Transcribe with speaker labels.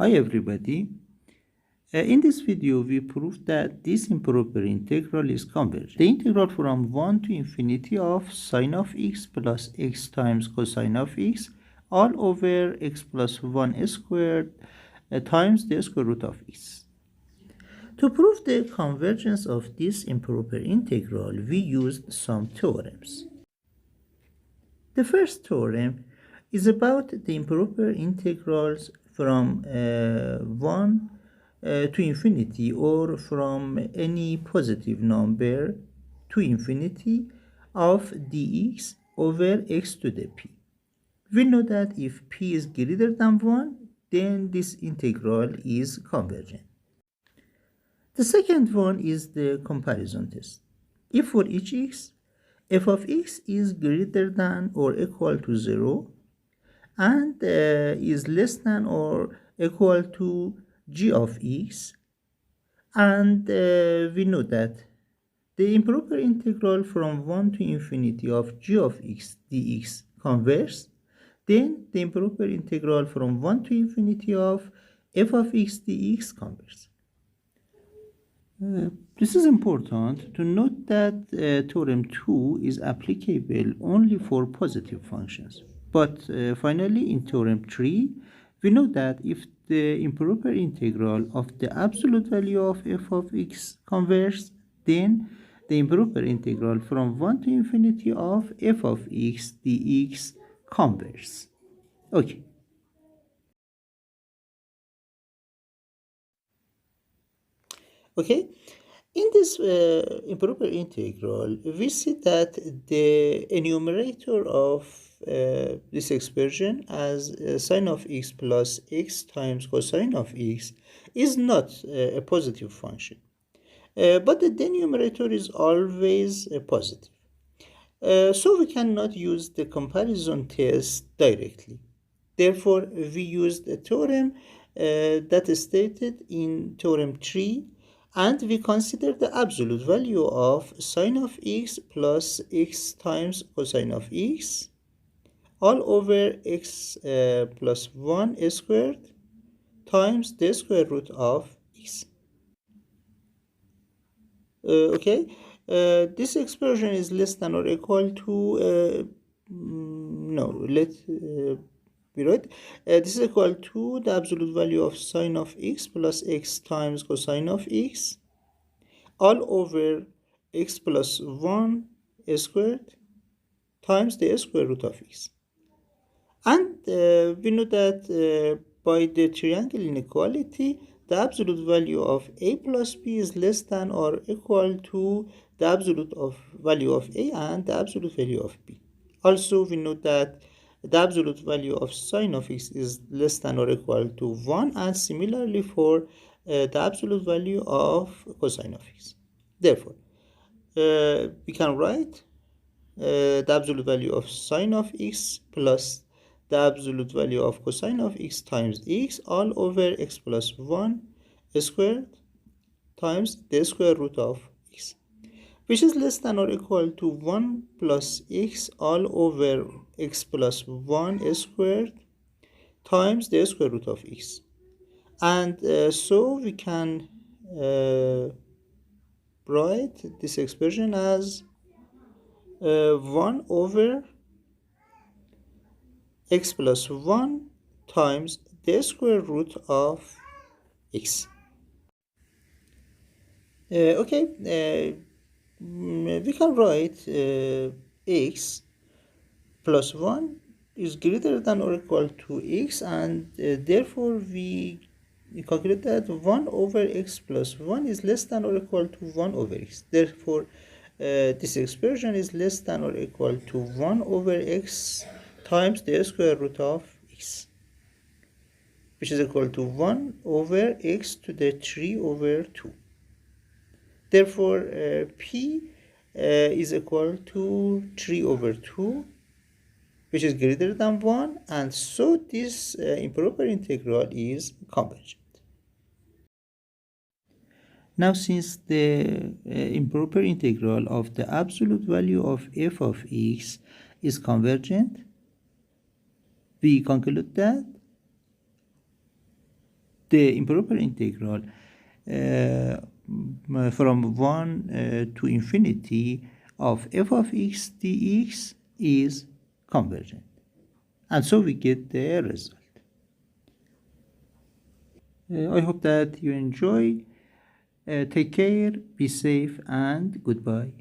Speaker 1: Hi everybody. In this video we proved that this improper integral is convergent. The integral from 1 to infinity of sine of x plus x times cosine of x all over x plus 1 squared times the square root of x. To prove the convergence of this improper integral, we used some theorems. The first theorem is about the improper integrals from 1 to infinity, or from any positive number to infinity of dx over x to the p. We know that if p is greater than 1, then this integral is convergent. The second one is the comparison test. If for each x, f of x is greater than or equal to 0 and is less than or equal to g of x, and we know that the improper integral from 1 to infinity of g of x dx converges, then the improper integral from 1 to infinity of f of x dx converges. This is important to note that theorem 2 is applicable only for positive functions. But finally, in theorem 3, we know that if the improper integral of the absolute value of f of x converges, then the improper integral from 1 to infinity of f of x dx converges. Okay. Okay, in this improper integral, we see that the enumerator of this expression as sine of x plus x times cosine of x is not a positive function, but the denominator is always positive. So we cannot use the comparison test directly. Therefore, we used a theorem that is stated in theorem 3, and we consider the absolute value of sine of x plus x times cosine of x all over x plus 1 squared times the square root of x. This expression is less than or equal to this is equal to the absolute value of sine of x plus x times cosine of x all over x plus 1 squared times the square root of x. And we know that by the triangle inequality, the absolute value of a plus b is less than or equal to the absolute value of a and the absolute value of b. Also, we know that the absolute value of sine of x is less than or equal to 1, and similarly for the absolute value of cosine of x. Therefore, we can write the absolute value of sine of x plus the absolute value of cosine of x times x all over x plus 1 squared times the square root of x, which is less than or equal to 1 plus x all over x plus 1 squared times the square root of x. And so we can write this expression as 1 over x plus 1 times the square root of x. We can write x plus 1 is greater than or equal to x, and therefore we calculate that 1 over x plus 1 is less than or equal to 1 over x. Therefore, this expression is less than or equal to 1 over x times the square root of x, which is equal to 1 over x to the 3 over 2. Therefore, p is equal to 3 over 2, which is greater than 1, and so this improper integral is convergent. Now, since the improper integral of the absolute value of f of x is convergent, we conclude that the improper integral from 1 to infinity of f of x dx is convergent. And so we get the result. I hope that you enjoy. Take care, be safe, and goodbye.